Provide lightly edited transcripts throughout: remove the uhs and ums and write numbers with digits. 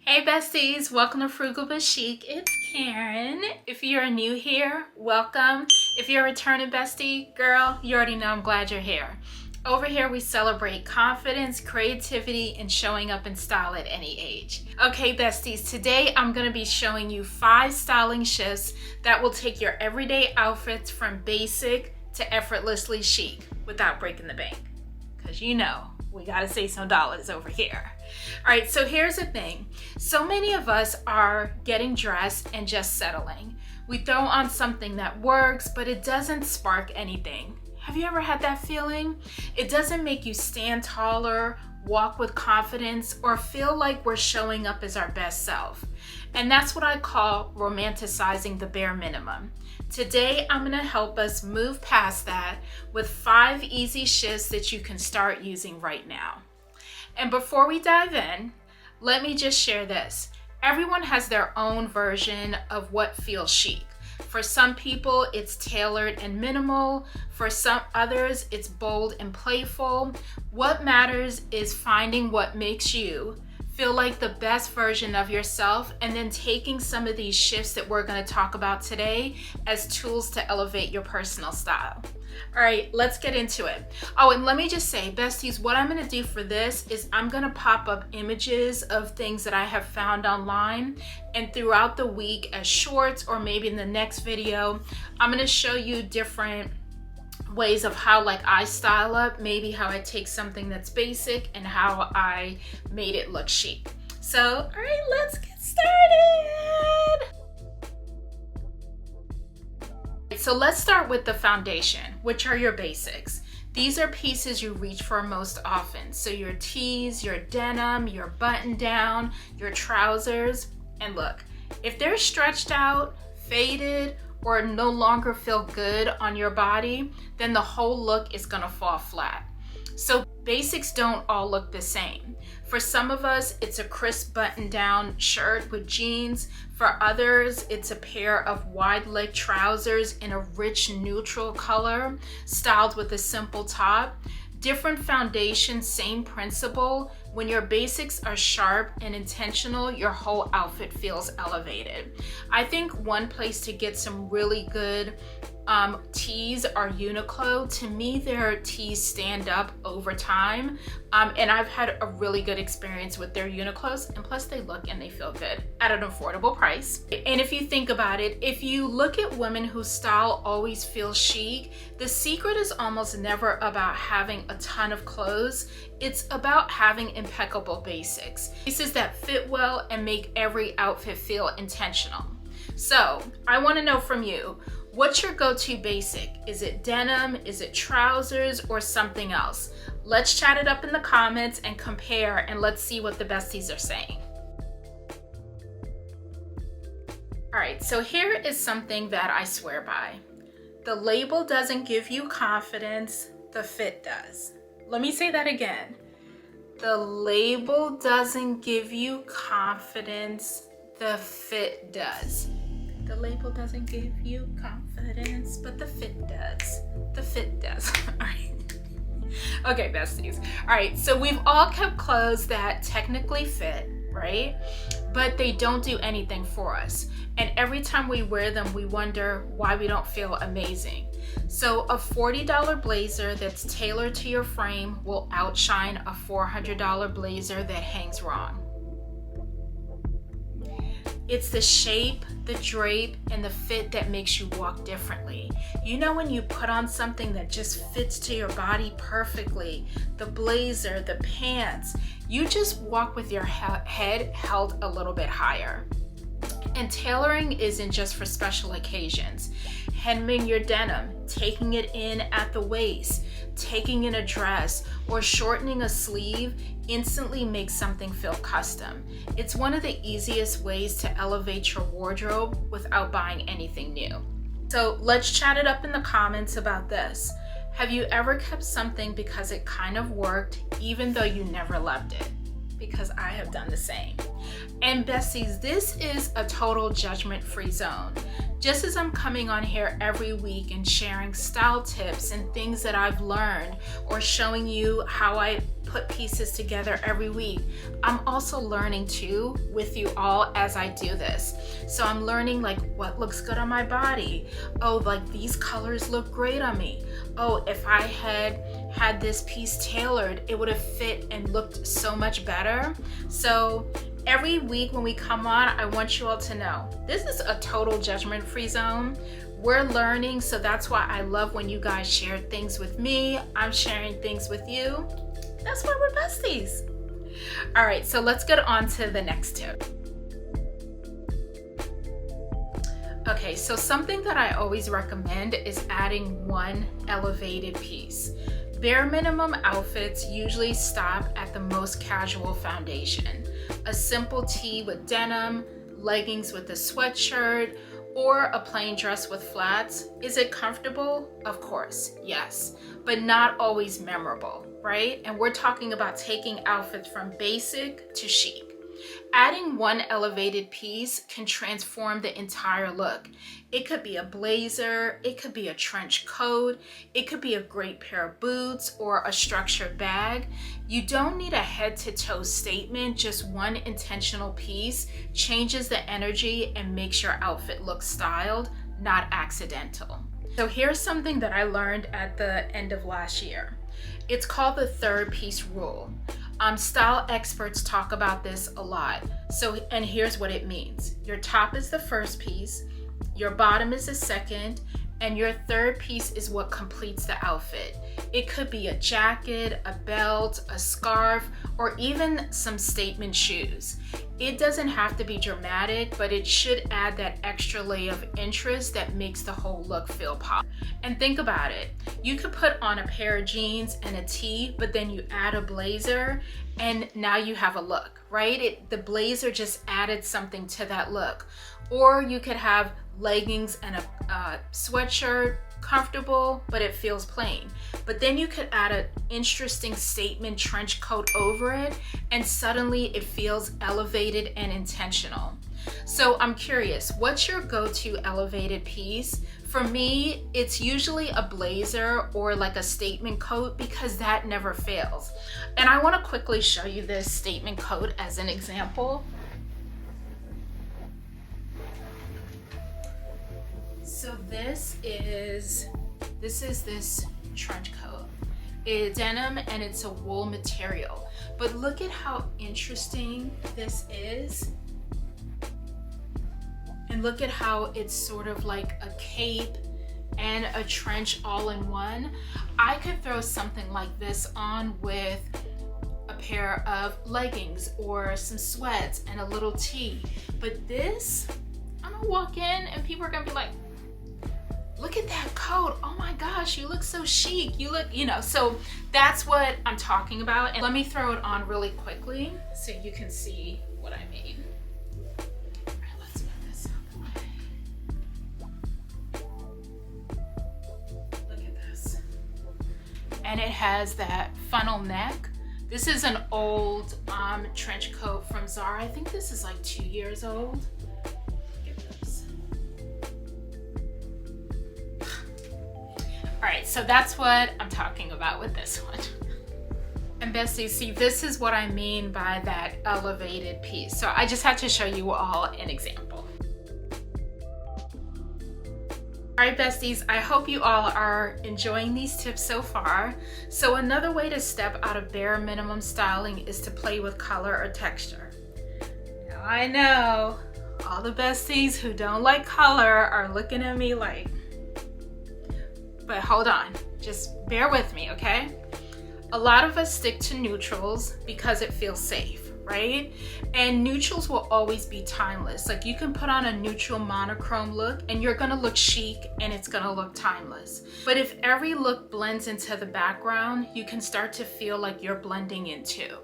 Hey besties, welcome to Frugal But Chic. It's Karen. If you're new here, welcome. If you're a returning bestie, girl, you already know I'm glad you're here. Over here we celebrate confidence, creativity, and showing up in style at any age. Okay besties, today I'm going to be showing you 5 styling shifts that will take your everyday outfits from basic to effortlessly chic without breaking the bank. Because you know, we gotta save some dollars over here. All right, so here's the thing. So many of us are getting dressed and just settling. We throw on something that works, but it doesn't spark anything. Have you ever had that feeling? It doesn't make you stand taller, walk with confidence, or feel like we're showing up as our best self. And that's what I call romanticizing the bare minimum. Today, I'm gonna help us move past that with 5 easy shifts that you can start using right now. And before we dive in, let me just share this. Everyone has their own version of what feels chic. For some people, it's tailored and minimal. For some others, it's bold and playful. What matters is finding what makes you feel like the best version of yourself, and then taking some of these shifts that we're going to talk about today as tools to elevate your personal style. All right, let's get into it. Oh, and let me just say, besties, what I'm going to do for this is I'm going to pop up images of things that I have found online, and throughout the week as shorts, or maybe in the next video, I'm going to show you different ways of how I style up, maybe how I take something that's basic and how I made it look chic. So, all right, let's get started. So let's start with the foundation, which are your basics. These are pieces you reach for most often. So your tees, your denim, your button down, your trousers. And look, if they're stretched out, faded, or no longer feel good on your body, then the whole look is gonna fall flat. So basics don't all look the same. For some of us, it's a crisp button-down shirt with jeans. For others, it's a pair of wide-leg trousers in a rich neutral color, styled with a simple top. Different foundation, same principle. When your basics are sharp and intentional, your whole outfit feels elevated. I think one place to get some really good tees are Uniqlo. To me, their tees stand up over time, and I've had a really good experience with their Uniqlos, and plus they look and they feel good at an affordable price. And if you think about it, if you look at women whose style always feels chic, the secret is almost never about having a ton of clothes. It's about having impeccable basics, pieces that fit well and make every outfit feel intentional. So I want to know from you, what's your go-to basic? Is it denim? Is it trousers, or something else? Let's chat it up in the comments and compare, and let's see what the besties are saying. All right, so here is something that I swear by. The label doesn't give you confidence, the fit does. Let me say that again. The label doesn't give you confidence, the fit does. The label doesn't give you confidence, but the fit does. The fit does. All right. Okay, besties. All right, so we've all kept clothes that technically fit, right? But they don't do anything for us. And every time we wear them, we wonder why we don't feel amazing. So a $40 blazer that's tailored to your frame will outshine a $400 blazer that hangs wrong. It's the shape, the drape, and the fit that makes you walk differently. You know when you put on something that just fits to your body perfectly, the blazer, the pants, you just walk with your head held a little bit higher. And tailoring isn't just for special occasions. Hemming your denim, taking it in at the waist, taking in a dress, or shortening a sleeve instantly makes something feel custom. It's one of the easiest ways to elevate your wardrobe without buying anything new. So let's chat it up in the comments about this. Have you ever kept something because it kind of worked, even though you never loved it? Because I have done the same. And besties, this is a total judgment-free zone. Just as I'm coming on here every week and sharing style tips and things that I've learned, or showing you how I put pieces together every week, I'm also learning too with you all as I do this. So I'm learning like what looks good on my body. Oh, like these colors look great on me. Oh, if I had this piece tailored, it would have fit and looked so much better. So every week when we come on, I want you all to know this is a total judgment-free zone. We're learning, so that's why I love when you guys share things with me. I'm sharing things with you. That's why we're besties. All right, so let's get on to the next tip. Okay, so something that I always recommend is adding one elevated piece. Bare minimum outfits usually stop at the most casual foundation. A simple tee with denim, leggings with a sweatshirt, or a plain dress with flats. Is it comfortable? Of course, yes, but not always memorable, right? And we're talking about taking outfits from basic to chic. Adding one elevated piece can transform the entire look. It could be a blazer, it could be a trench coat, it could be a great pair of boots or a structured bag. You don't need a head-to-toe statement, just one intentional piece changes the energy and makes your outfit look styled, not accidental. So here's something that I learned at the end of last year. It's called the third piece rule. Style experts talk about this a lot. And here's what it means. Your top is the first piece, your bottom is the second, and your third piece is what completes the outfit. It could be a jacket, a belt, a scarf, or even some statement shoes. It doesn't have to be dramatic, but it should add that extra layer of interest that makes the whole look feel pop. And think about it. You could put on a pair of jeans and a tee, but then you add a blazer, and now you have a look, right? The blazer just added something to that look. Or you could have leggings and a sweatshirt, comfortable, but it feels plain. But then you could add an interesting statement trench coat over it, and suddenly it feels elevated and intentional. So I'm curious, what's your go-to elevated piece? For me, it's usually a blazer or like a statement coat because that never fails. And I want to quickly show you this statement coat as an example. So this is this trench coat. It's denim and it's a wool material. But look at how interesting this is. And look at how it's sort of like a cape and a trench all in one. I could throw something like this on with a pair of leggings or some sweats and a little tee. But this, I'm gonna walk in and people are gonna be like, look at that coat. Oh my gosh, you look so chic. You look, so that's what I'm talking about. And let me throw it on really quickly so you can see what I mean. All right, let's put this out the way. Look at this. And it has that funnel neck. This is an old trench coat from Zara. I think this is like 2 years old. All right, so that's what I'm talking about with this one. And besties, see, this is what I mean by that elevated piece. So I just had to show you all an example. All right, besties, I hope you all are enjoying these tips so far. So another way to step out of bare minimum styling is to play with color or texture. Now I know all the besties who don't like color are looking at me like, but hold on, just bear with me, okay? A lot of us stick to neutrals because it feels safe, right? And neutrals will always be timeless. Like you can put on a neutral monochrome look and you're gonna look chic and it's gonna look timeless. But if every look blends into the background, you can start to feel like you're blending in too.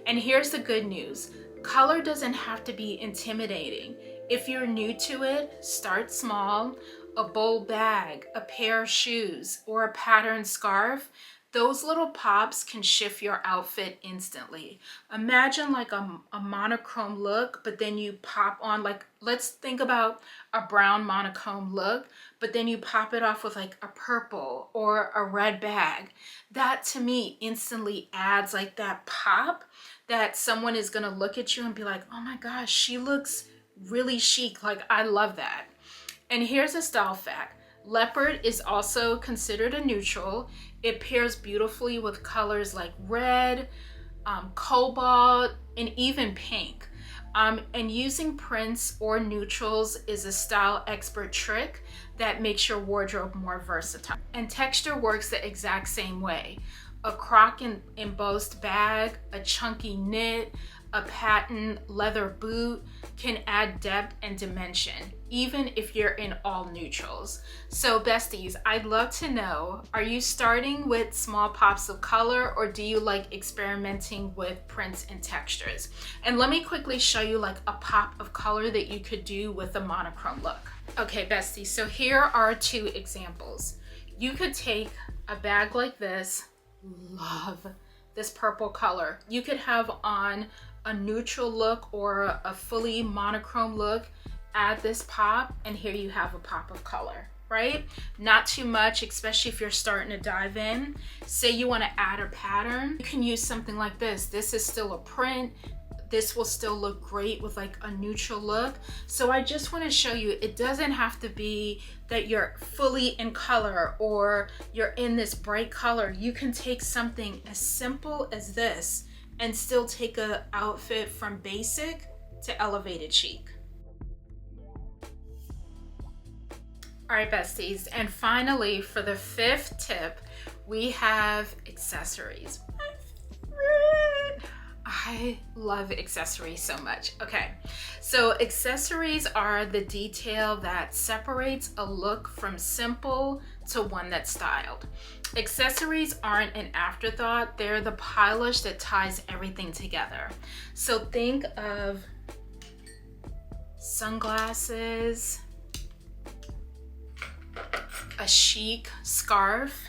And here's the good news. Color doesn't have to be intimidating. If you're new to it, start small. A bold bag, a pair of shoes, or a patterned scarf, Those little pops can shift your outfit instantly. Imagine like a monochrome look, but then you pop on, like, let's think about a brown monochrome look, but then you pop it off with like a purple or a red bag. That to me instantly adds like that pop that someone is gonna look at you and be like, oh my gosh, she looks really chic. Like, I love that. And here's a style fact. Leopard is also considered a neutral. It pairs beautifully with colors like red, cobalt, and even pink. And using prints or neutrals is a style expert trick that makes your wardrobe more versatile. And texture works the exact same way. A croc embossed bag, a chunky knit, a patent leather boot can add depth and dimension, even if you're in all neutrals. So besties, I'd love to know, are you starting with small pops of color, or do you like experimenting with prints and textures? And let me quickly show you like a pop of color that you could do with a monochrome look. Okay, besties, so here are 2 examples. You could take a bag like this, love this purple color. You could have on a neutral look or a fully monochrome look, add this pop, and here you have a pop of color, right? Not too much, especially if you're starting to dive in. Say you want to add a pattern, you can use something like this. This is still a print. This will still look great with like a neutral look. So I just want to show you, it doesn't have to be that you're fully in color or you're in this bright color. You can take something as simple as this and still take an outfit from basic to elevated chic. All right, besties. And finally, for the 5th tip, we have accessories. I love accessories so much. Okay, so accessories are the detail that separates a look from simple to one that's styled. Accessories aren't an afterthought, they're the polish that ties everything together. So think of sunglasses, a chic scarf.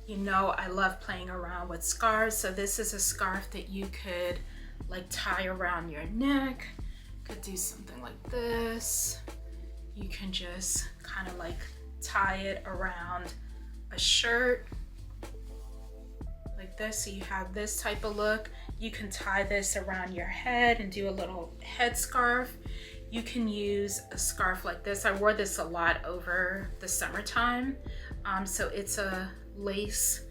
You know, I love playing around with scarves. So this is a scarf that you could like tie around your neck. Could do something like this. You can just kind of like tie it around a shirt like this. So you have this type of look. You can tie this around your head and do a little head scarf. You can use a scarf like this. I wore this a lot over the summertime. So it's a lace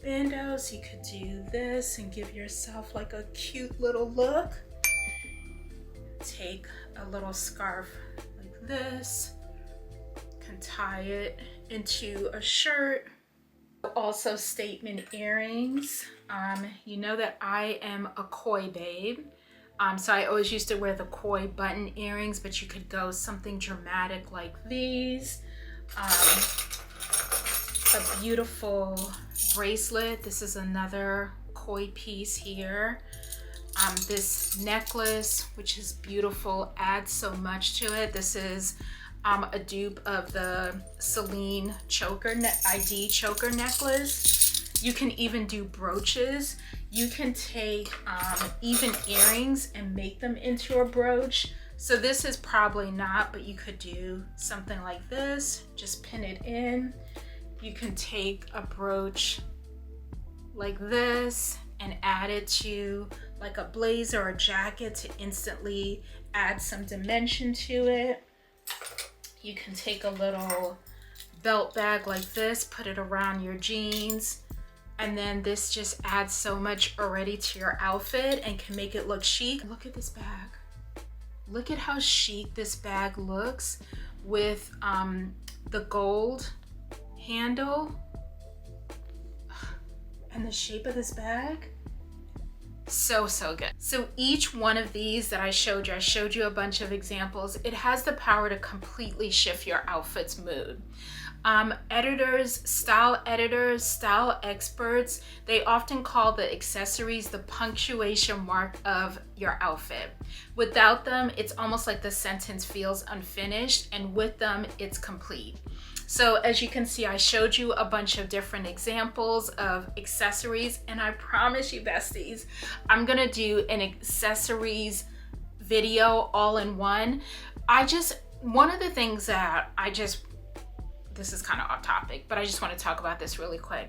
bandeau, so you could do this and give yourself like a cute little look. Take a little scarf like this, can tie it into a shirt. Also statement earrings. You know that I am a koi babe. So I always used to wear the koi button earrings, but you could go something dramatic like these. A beautiful bracelet. This is another koi piece here. This necklace, which is beautiful, adds so much to it. This is a dupe of the Celine ID choker necklace. You can even do brooches. You can take even earrings and make them into a brooch. So this is probably not, but you could do something like this. Just pin it in. You can take a brooch like this and add it to like a blazer or a jacket to instantly add some dimension to it. You can take a little belt bag like this, put it around your jeans, and then this just adds so much already to your outfit and can make it look chic. Look at this bag. Look at how chic this bag looks with the gold handle and the shape of this bag. So good. So each one of these that I showed you a bunch of examples. It has the power to completely shift your outfit's mood. Editors, style experts, they often call the accessories the punctuation mark of your outfit. Without them, it's almost like the sentence feels unfinished, and with them, it's complete. So as you can see, I showed you a bunch of different examples of accessories, and I promise you, besties, I'm gonna do an accessories video all in one. One of the things that this is kind of off topic, but I just want to talk about this really quick,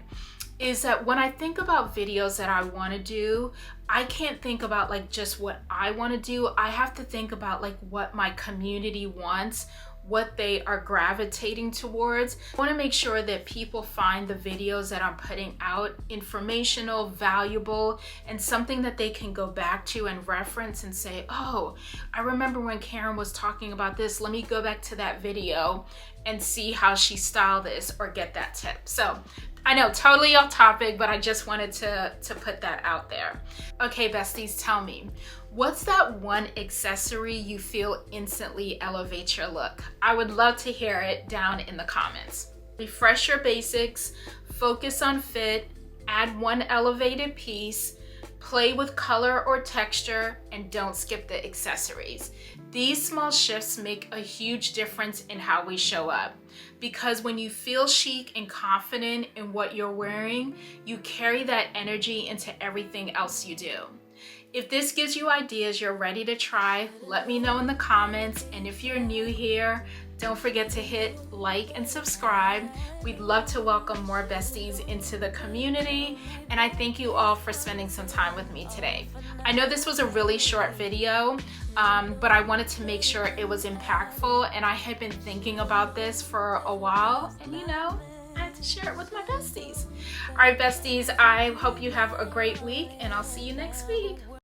is that when I think about videos that I want to do, I can't think about like just what I want to do. I have to think about like what my community wants, what they are gravitating towards. I want to make sure that people find the videos that I'm putting out informational, valuable, and something that they can go back to and reference and say, oh, I remember when Karen was talking about this. Let me go back to that video and see how she styled this or get that tip. So I know, totally off topic, but I just wanted to put that out there. Okay, besties, tell me, what's that one accessory you feel instantly elevates your look? I would love to hear it down in the comments. Refresh your basics, focus on fit, add one elevated piece, play with color or texture, and don't skip the accessories. These small shifts make a huge difference in how we show up, because when you feel chic and confident in what you're wearing, you carry that energy into everything else you do. If this gives you ideas you're ready to try, let me know in the comments. And if you're new here, don't forget to hit like and subscribe. We'd love to welcome more besties into the community. And I thank you all for spending some time with me today. I know this was a really short video, but I wanted to make sure it was impactful. And I had been thinking about this for a while, and you know, I had to share it with my besties. All right, besties, I hope you have a great week, and I'll see you next week.